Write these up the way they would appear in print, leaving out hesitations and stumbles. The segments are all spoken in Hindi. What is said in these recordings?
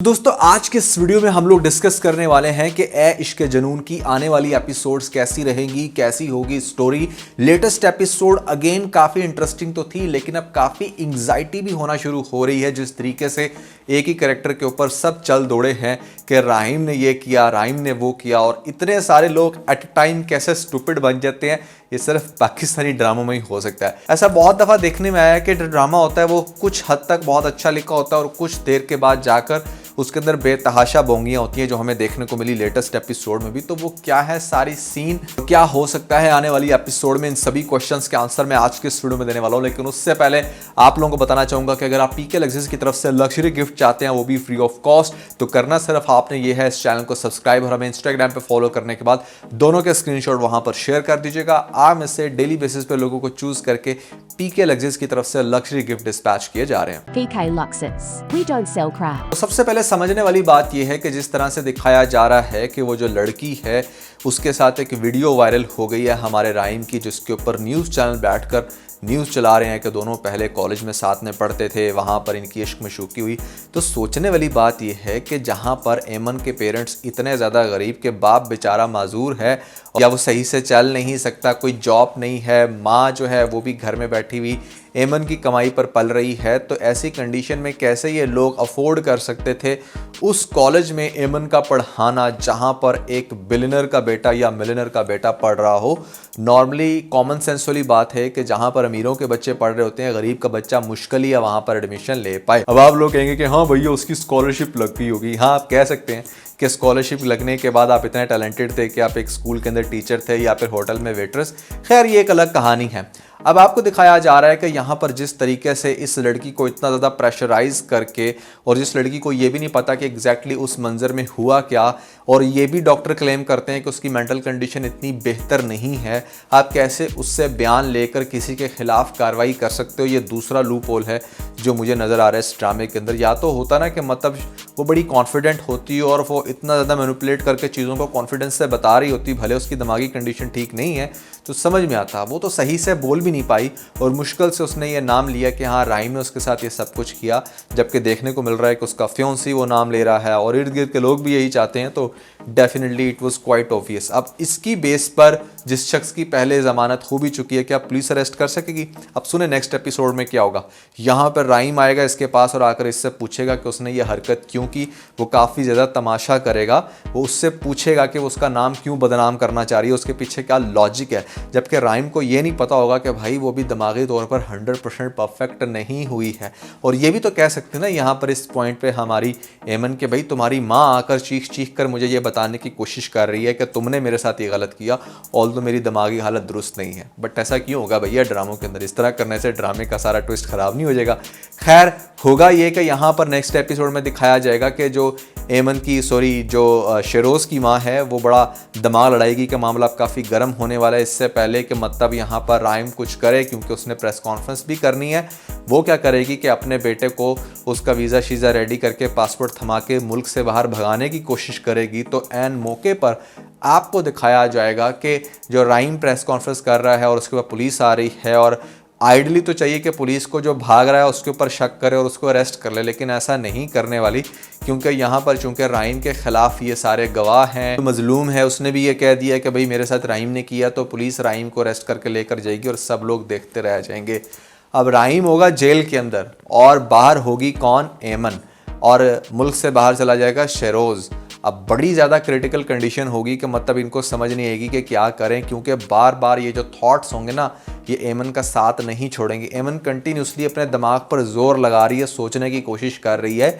दोस्तों आज के इस वीडियो में हम लोग डिस्कस करने वाले हैं कि ए इश्क जुनून की आने वाली एपिसोड्स कैसी रहेंगी, कैसी होगी स्टोरी। लेटेस्ट एपिसोड अगेन काफ़ी इंटरेस्टिंग तो थी, लेकिन अब काफ़ी एंग्जाइटी भी होना शुरू हो रही है। जिस तरीके से एक ही कैरेक्टर के ऊपर सब चल दौड़े हैं कि राहिम ने ये किया, राहिम ने वो किया, और इतने सारे लोग एट टाइम कैसे स्टूपिड बन जाते हैं, ये सिर्फ पाकिस्तानी ड्रामों में ही हो सकता है। ऐसा बहुत दफ़ा देखने में आया है कि जो ड्रामा होता है वो कुछ हद तक बहुत अच्छा लिखा होता है और कुछ देर के बाद जाकर उसके अंदर बेतहाशा बोंगियां होती हैं, जो हमें देखने को मिली लेटेस्ट एपिसोड में भी। तो वो क्या है सारी सीन, क्या हो सकता है आने वाली एपिसोड में, इन सभी क्वेश्चंस के आंसर मैं आज के इस वीडियो में देने वाला हूं। लेकिन उससे पहले आप लोगों को बताना चाहूंगा कि अगर आप पीके लग्जरीज की तरफ से लग्जरी गिफ्ट चाहते हैं, वो भी फ्री ऑफ कॉस्ट, तो करना सिर्फ आपने ये है इस चैनल को सब्सक्राइब और हमें इंस्टाग्राम पे फॉलो करने के बाद दोनों के स्क्रीनशॉट वहां पर शेयर कर दीजिएगा। आप इससे डेली बेसिस पे लोगों को चूज करके पीके लग्जरीज की तरफ से लग्जरी गिफ्ट डिस्पैच किए जा रहे हैं। PK Luxus. We don't sell crap. तो सबसे पहले समझने वाली बात यह है कि जिस तरह से दिखाया जा रहा है कि वो जो लड़की है उसके साथ एक वीडियो वायरल हो गई है हमारे राहिम की, जिसके ऊपर न्यूज़ चैनल बैठकर न्यूज़ चला रहे हैं कि दोनों पहले कॉलेज में साथ में पढ़ते थे, वहाँ पर इनकी इश्क में शूकी हुई। तो सोचने वाली बात यह है कि जहाँ पर एमन के पेरेंट्स इतने ज़्यादा गरीब के बाप बेचारा माजूर है या वो सही से चल नहीं सकता, कोई जॉब नहीं है, माँ जो है वो भी घर में बैठी हुई एमन की कमाई पर पल रही है, तो ऐसी कंडीशन में कैसे ये लोग अफोर्ड कर सकते थे उस कॉलेज में एमन का पढ़ाना जहाँ पर एक बिलियनर का बेटा या मिलियनर का बेटा पढ़ रहा हो। नॉर्मली कॉमन सेंस वाली बात है कि जहाँ पर अमीरों के बच्चे पढ़ रहे होते हैं, गरीब का बच्चा मुश्किल ही वहाँ पर एडमिशन ले पाए। अब आप लोग कहेंगे कि हाँ भैया उसकी स्कॉलरशिप लग गई होगी। हाँ, आप कह सकते हैं कि स्कॉलरशिप लगने के बाद आप इतने टैलेंटेड थे कि आप एक स्कूल के अंदर टीचर थे या फिर होटल में वेटर्स। खैर ये एक अलग कहानी है। अब आपको दिखाया जा रहा है कि यहाँ पर जिस तरीके से इस लड़की को इतना ज़्यादा प्रेशराइज करके, और जिस लड़की को ये भी नहीं पता कि एग्जैक्टली उस मंजर में हुआ क्या, और ये भी डॉक्टर क्लेम करते हैं कि उसकी मेंटल कंडीशन इतनी बेहतर नहीं है, आप कैसे उससे बयान लेकर किसी के खिलाफ कार्रवाई कर सकते हो। ये दूसरा लूप होल है जो मुझे नज़र आ रहा है इस ड्रामे के अंदर। या तो होता ना कि मतलब वो बड़ी कॉन्फिडेंट होती है और वो इतना ज़्यादा मैनिपुलेट करके चीज़ों को कॉन्फिडेंस से बता रही होती, भले उसकी दिमागी कंडीशन ठीक नहीं है, तो समझ में आता। वो तो सही से बोल भी नहीं पाई और मुश्किल से उसने ये नाम लिया कि हाँ राहिम ने उसके साथ ये सब कुछ किया, जबकि देखने को मिल रहा है कि उसका फियोंसी वो नाम ले रहा है और इर्द गिर्द के लोग भी यही चाहते हैं। तो definitely it was quite obvious. अब इसकी बेस पर जिस शख्स की पहले ज़मानत हो भी चुकी है, क्या पुलिस अरेस्ट कर सकेगी? अब सुने नेक्स्ट एपिसोड में क्या होगा। यहाँ पर राहिम आएगा इसके पास और आकर इससे पूछेगा कि उसने ये हरकत क्यों की। वो काफ़ी ज़्यादा तमाशा करेगा, वो उससे पूछेगा कि वो उसका नाम क्यों बदनाम करना चाह रही है, उसके पीछे क्या लॉजिक है। जबकि राहिम को ये नहीं पता होगा कि भाई वो भी दिमागी तौर पर 100% परफेक्ट नहीं हुई है। और ये भी तो कह सकते हैं ना यहाँ पर इस पॉइंट पे हमारी एमन के भाई तुम्हारी माँ आकर चीख चीख कर मुझे ये बताने की कोशिश कर रही है कि तुमने मेरे साथ ये गलत किया, ऑल तो मेरी दिमागी हालत दुरुस्त नहीं है। बट ऐसा क्यों होगा भैया ड्रामों के अंदर? इस तरह करने से ड्रामे का सारा ट्विस्ट खराब नहीं हो जाएगा? खैर होगा ये कि यहाँ पर नेक्स्ट एपिसोड में दिखाया जाएगा कि जो एमन की जो शेरोज़ की माँ है वो बड़ा दिमाग लड़ाएगी कि मामला अब काफ़ी गर्म होने वाला है। इससे पहले कि मतलब यहाँ पर राहिम कुछ करे, क्योंकि उसने प्रेस कॉन्फ्रेंस भी करनी है, वो क्या करेगी कि अपने बेटे को उसका वीज़ा शीज़ा रेडी करके पासपोर्ट थमा के मुल्क से बाहर भगाने की कोशिश करेगी। तो एन मौके पर आपको दिखाया जाएगा कि जो राहिम प्रेस कॉन्फ्रेंस कर रहा है और उसके बाद पुलिस आ रही है, और आइडली तो चाहिए कि पुलिस को जो भाग रहा है उसके ऊपर शक करे और उसको अरेस्ट कर ले, लेकिन ऐसा नहीं करने वाली, क्योंकि यहाँ पर चूंकि राहिम के ख़िलाफ़ ये सारे गवाह हैं। तो मजलूम है, उसने भी ये कह दिया कि भाई मेरे साथ राहिम ने किया, तो पुलिस राहिम को अरेस्ट करके लेकर जाएगी और सब लोग देखते रह जाएंगे। अब राहिम होगा जेल के अंदर और बाहर होगी कौन? एमन, और मुल्क से बाहर चला जाएगा शेरोज़। अब बड़ी ज़्यादा क्रिटिकल कंडीशन होगी कि मतलब इनको समझ नहीं आएगी कि क्या करें, क्योंकि बार बार ये जो थॉट्स होंगे ना ये एमन का साथ नहीं छोड़ेंगे। एमन कंटिन्यूसली अपने दिमाग पर जोर लगा रही है, सोचने की कोशिश कर रही है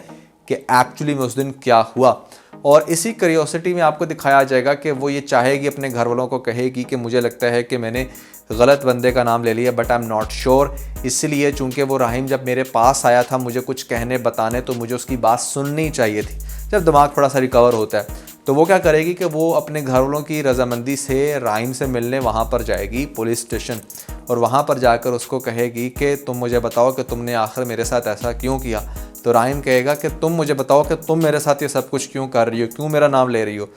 कि एक्चुअली में उस दिन क्या हुआ। और इसी क्यूरियोसिटी में आपको दिखाया जाएगा कि वो ये चाहेगी, अपने घर वालों को कहेगी कि मुझे लगता है कि मैंने गलत बंदे का नाम ले लिया, but I am not sure. इसलिए चूंकि वो राहिम जब मेरे पास आया था मुझे कुछ कहने बताने, तो मुझे उसकी बात सुननी चाहिए थी। जब दिमाग थोड़ा सा रिकवर होता है तो वो क्या करेगी कि वो अपने घर वालों की रजामंदी से राहिम से मिलने वहाँ पर जाएगी पुलिस स्टेशन, और वहाँ पर जाकर उसको कहेगी कि तुम मुझे बताओ कि तुमने आखिर मेरे साथ ऐसा क्यों किया। तो राहिम कहेगा कि तुम मुझे बताओ कि तुम मेरे साथ ये सब कुछ क्यों कर रही हो, क्यों मेरा नाम ले रही हो।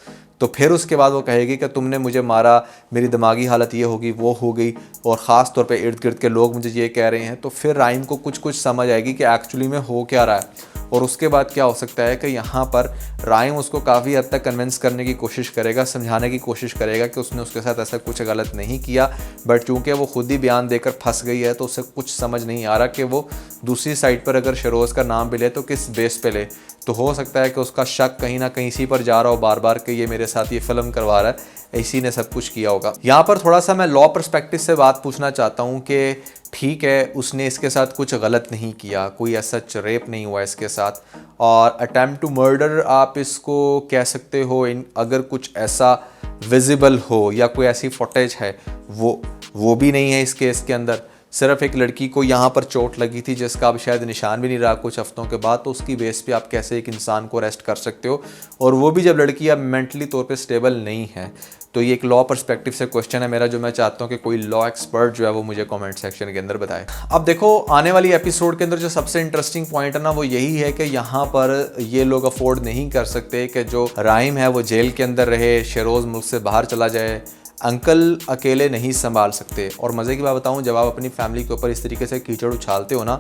तो फिर उसके बाद वो कहेगी कि तुमने मुझे मारा, मेरी दिमागी हालत ये होगी वो हो गई, और ख़ास तौर पे इर्द गिर्द के लोग मुझे ये कह रहे हैं, तो फिर राइम को कुछ समझ आएगी कि एक्चुअली में हो क्या रहा है। और उसके बाद क्या हो सकता है कि यहाँ पर राइम उसको काफ़ी हद तक कन्विंस करने की कोशिश करेगा, समझाने की कोशिश करेगा कि उसने उसके साथ ऐसा कुछ गलत नहीं किया, बट चूंकि वो खुद ही बयान देकर फंस गई है तो उसे कुछ समझ नहीं आ रहा कि वो दूसरी साइड पर अगर शरोज़ का नाम भी ले तो किस बेस पे ले। तो हो सकता है कि उसका शक कहीं ना कहीं इसी पर जा रहा हो बार बार कि ये मेरे साथ ये फिल्म करवा रहा है, इसी ने सब कुछ किया होगा। यहाँ पर थोड़ा सा मैं लॉ पर्सपेक्टिव से बात पूछना चाहता हूँ कि ठीक है, उसने इसके साथ कुछ गलत नहीं किया, कोई ऐसा रेप नहीं हुआ इसके साथ, और अटेम्प्ट टू मर्डर आप इसको कह सकते हो अगर कुछ ऐसा विजिबल हो या कोई ऐसी फुटेज है वो भी नहीं है इस केस के अंदर। सिर्फ एक लड़की को यहाँ पर चोट लगी थी जिसका अब शायद निशान भी नहीं रहा कुछ हफ्तों के बाद, तो उसकी बेस पे आप कैसे एक इंसान को अरेस्ट कर सकते हो, और वो भी जब लड़की अब मेंटली तौर पे स्टेबल नहीं है। तो ये एक लॉ पर्सपेक्टिव से क्वेश्चन है मेरा, जो मैं चाहता हूँ कि कोई लॉ एक्सपर्ट जो है वो मुझे कमेंट सेक्शन के अंदर बताए। अब देखो, आने वाली एपिसोड के अंदर जो सबसे इंटरेस्टिंग पॉइंट है ना वो यही है कि यहाँ पर ये लोग अफोर्ड नहीं कर सकते कि जो राइम है वो जेल के अंदर रहे, शेरोज़ मुल्क से बाहर चला जाए, अंकल अकेले नहीं संभाल सकते। और मज़े की बात बताऊं, जब आप अपनी फैमिली के ऊपर इस तरीके से कीचड़ उछालते हो ना,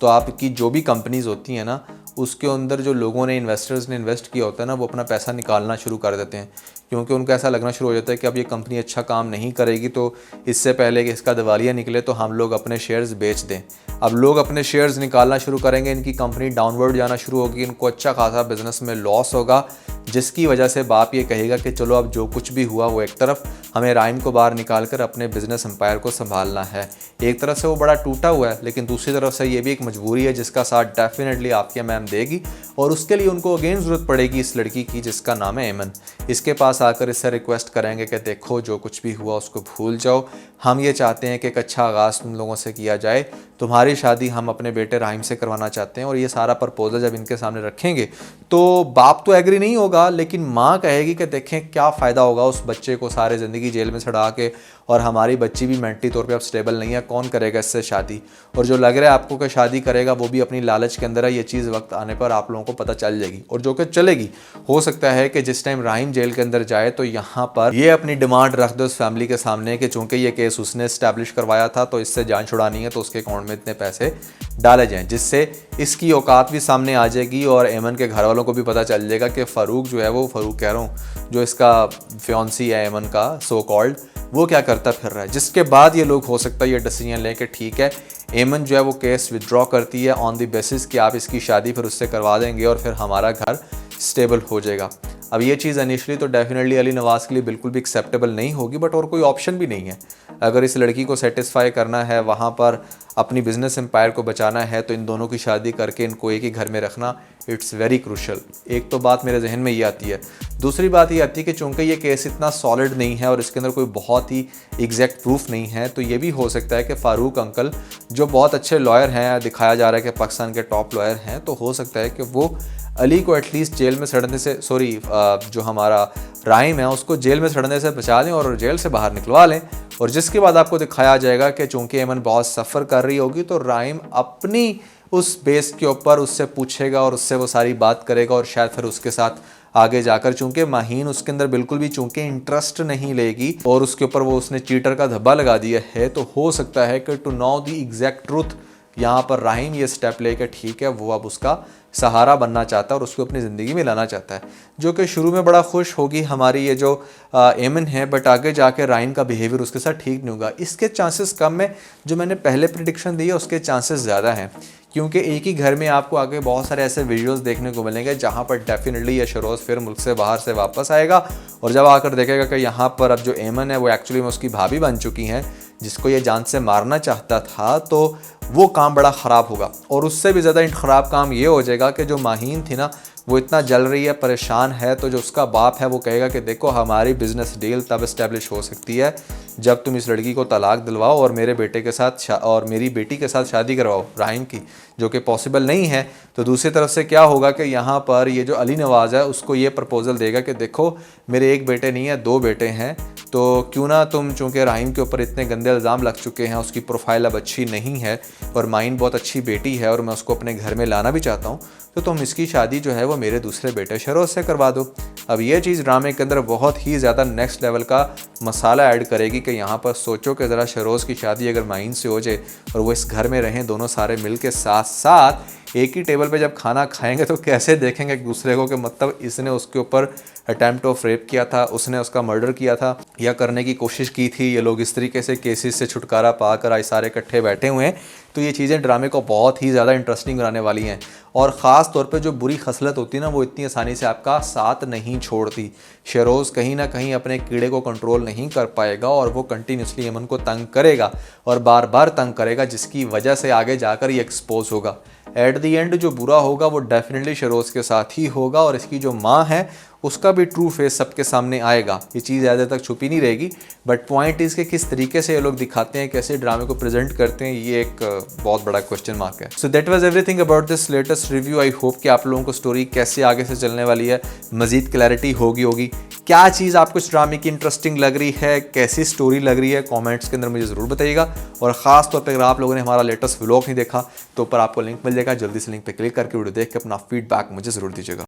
तो आपकी जो भी कंपनीज होती हैं ना, उसके अंदर जो लोगों ने, इन्वेस्टर्स ने इन्वेस्ट किया होता है ना, वो अपना पैसा निकालना शुरू कर देते हैं, क्योंकि उनको ऐसा लगना शुरू हो जाता है कि अब ये कंपनी अच्छा काम नहीं करेगी, तो इससे पहले कि इसका दिवालिया निकले तो हम लोग अपने शेयर्स बेच दें। अब लोग अपने शेयर्स निकालना शुरू करेंगे, इनकी कंपनी डाउनवर्ड जाना शुरू होगी, इनको अच्छा खासा बिजनेस में लॉस होगा, जिसकी वजह से बाप ये कहेगा कि चलो अब जो कुछ भी हुआ वो एक तरफ, हमें राइम को बाहर निकाल कर अपने बिजनेस एम्पायर को संभालना है। एक तरफ से वो बड़ा टूटा हुआ है, लेकिन दूसरी तरफ से ये भी एक मजबूरी है जिसका साथ डेफिनेटली आपकी मैम देगी, और उसके लिए उनको अगेन ज़रूरत पड़ेगी इस लड़की की जिसका नाम है एमन। इसके पास आकर इससे रिक्वेस्ट करेंगे कि देखो जो कुछ भी हुआ उसको भूल जाओ, हम ये चाहते हैं कि एक अच्छा आगाज़ तुम लोगों से किया जाए, तुम्हारी शादी हम अपने बेटे राइम से करवाना चाहते हैं। और ये सारा प्रपोजल जब इनके सामने रखेंगे तो बाप तो एग्री नहीं होगा, लेकिन माँ कहेगी कि देखें क्या फ़ायदा होगा उस बच्चे को सारे ज़िंदगी जेल में चढ़ा के, और हमारी बच्ची भी मेंटली तौर पे अब स्टेबल नहीं है, कौन करेगा इससे शादी, और जो लग रहा है आपको कि शादी करेगा वो भी अपनी लालच के अंदर है। ये चीज़ वक्त आने पर आप लोगों को पता चल जाएगी, और जो कि चलेगी। हो सकता है कि जिस टाइम राइम जेल के अंदर जाए तो यहाँ पर ये अपनी डिमांड रख दे उस फैमिली के सामने कि चूंकि ये केस उसने इस्टेब्लिश करवाया था तो इससे जान छुड़ानी है, तो उसके अकाउंट में इतने पैसे डाले जाएं, जिससे इसकी औकात भी सामने आ जाएगी, और एमन के घर वालों को भी पता चल जाएगा कि फ़ारूक जो है, वो फ़ारूक कह रहा हूँ, जो इसका फियांसी है एमन का सो कॉल्ड, वो क्या करता फिर रहा है। जिसके बाद ये लोग हो सकता है ये डिसीजन लें कि ठीक है, एमन जो है वो केस विदड्रॉ करती है ऑन द बेसिस कि आप इसकी शादी फिर उससे करवा देंगे और फिर हमारा घर स्टेबल हो जाएगा। अब ये चीज़ इनिशियली तो डेफिनेटली अली नवाज़ के लिए बिल्कुल भी एक्सेप्टेबल नहीं होगी, बट और कोई ऑप्शन भी नहीं है। अगर इस लड़की को सेटिस्फाई करना है, वहाँ पर अपनी बिजनेस एम्पायर को बचाना है, तो इन दोनों की शादी करके इनको एक ही घर में रखना इट्स वेरी क्रूशल। एक तो बात मेरे जहन में ये आती है। दूसरी बात ये आती है कि चूंकि ये केस इतना सॉलिड नहीं है और इसके अंदर कोई बहुत ही एग्जैक्ट प्रूफ नहीं है, तो ये भी हो सकता है कि फ़ारूक अंकल जो बहुत अच्छे लॉयर हैं, दिखाया जा रहा है कि पाकिस्तान के टॉप लॉयर हैं, तो हो सकता है कि वो अली को एटलीस्ट जेल में सड़ने से, जो हमारा राइम है उसको जेल में सड़ने से बचा लें और जेल से बाहर निकलवा लें। और जिसके बाद आपको दिखाया जाएगा कि चूंकि एमन बहुत सफ़र कर रही होगी, तो राइम अपनी उस बेस के ऊपर उससे पूछेगा और उससे वो सारी बात करेगा, और शायद फिर उसके साथ आगे जाकर, चूंकि माहीन उसके अंदर बिल्कुल भी चूंकि इंटरेस्ट नहीं लेगी और उसके ऊपर वो उसने चीटर का धब्बा लगा दिया है, तो हो सकता है कि to know the exact truth यहाँ पर राहिम ये स्टेप लेकर ठीक है वो अब उसका सहारा बनना चाहता है और उसको अपनी ज़िंदगी में लाना चाहता है, जो कि शुरू में बड़ा खुश होगी हमारी ये जो एमन है, बट आगे जाके राहिम का बिहेवियर उसके साथ ठीक नहीं होगा। इसके चांसेस कम है, जो मैंने पहले प्रेडिक्शन दी है उसके चांसेस ज़्यादा हैं, क्योंकि एक ही घर में आपको आगे बहुत सारे ऐसे वीडियोस देखने को मिलेंगे जहाँ पर डेफिनेटली ये शरोज़ फिर मुल्क से बाहर से वापस आएगा और जब आकर देखेगा कि यहाँ पर अब जो एमन है वो एक्चुअली में उसकी भाभी बन चुकी हैं, जिसको ये जान से मारना चाहता था, तो वो काम बड़ा ख़राब होगा। और उससे भी ज़्यादा ख़राब काम ये हो जाएगा कि जो माहीन थी ना वो इतना जल रही है, परेशान है, तो जो उसका बाप है वो कहेगा कि देखो हमारी बिज़नेस डील तब इस्टेब्लिश हो सकती है जब तुम इस लड़की को तलाक दिलवाओ और मेरे बेटे के साथ और मेरी बेटी के साथ शादी करवाओ राहिम की, जो कि पॉसिबल नहीं है। तो दूसरी तरफ से क्या होगा कि यहाँ पर ये जो अली नवाज़ है उसको ये प्रपोज़ल देगा कि देखो मेरे एक बेटे नहीं है, दो बेटे हैं, तो क्यों ना तुम, चूँकि राहिम के ऊपर इतने गंदे इल्ज़ाम लग चुके हैं, उसकी प्रोफाइल अब अच्छी नहीं है और माइन बहुत अच्छी बेटी है और मैं उसको अपने घर में लाना भी चाहता हूँ, तो तुम इसकी शादी जो है वो मेरे दूसरे बेटे शरोज़ से करवा दो। अब ये चीज़ ड्रामे के अंदर बहुत ही ज़्यादा नेक्स्ट लेवल का मसाला ऐड करेगी कि यहाँ पर सोचो कि ज़रा शरोज़ की शादी अगर माइन से हो जाए और वो इस घर में रहें दोनों सारे मिल के साथ साथ एक ही टेबल पे जब खाना खाएंगे तो कैसे देखेंगे एक दूसरे को कि मतलब इसने उसके ऊपर अटैम्प्ट ऑफ रेप किया था, उसने उसका मर्डर किया था या करने की कोशिश की थी। ये लोग इस तरीके से केसेस से छुटकारा पाकर आज सारे इकट्ठे बैठे हुए हैं। तो ये चीज़ें ड्रामे को बहुत ही ज़्यादा इंटरेस्टिंग बनाने वाली हैं और ख़ास तौर पे जो बुरी खसलत होती है ना वो इतनी आसानी से आपका साथ नहीं छोड़ती। शरोज़ कहीं ना कहीं अपने कीड़े को कंट्रोल नहीं कर पाएगा और वो कंटिन्यूसली अमन को तंग करेगा और बार बार तंग करेगा, जिसकी वजह से आगे जाकर ये एक्सपोज होगा। एट द एंड जो बुरा होगा वो डेफिनेटली शरोज़ के साथ ही होगा और इसकी जो माँ है उसका भी ट्रू फेस सबके सामने आएगा। ये चीज़ ज़्यादा तक छुपी नहीं रहेगी, बट पॉइंट इज़ के किस तरीके से ये लोग दिखाते हैं, कैसे ड्रामे को प्रेजेंट करते हैं, ये एक बहुत बड़ा क्वेश्चन मार्क है। So that was everything about this latest review. I hope कि आप लोगों को स्टोरी कैसे आगे से चलने वाली है मज़ीद क्लैरिटी होगी। क्या चीज़ आपको इस ड्रामे की इंटरेस्टिंग लग रही है, कैसी स्टोरी लग रही है, कॉमेंट्स के अंदर मुझे ज़रूर बताइएगा। और ख़ास तौर पर अगर आप लोगों ने हमारा लेटेस्ट व्लॉग नहीं देखा तो ऊपर आपको लिंक मिल जाएगा, जल्दी से लिंक पर क्लिक करके वीडियो देख के अपना फीडबैक मुझे ज़रूर दीजिएगा।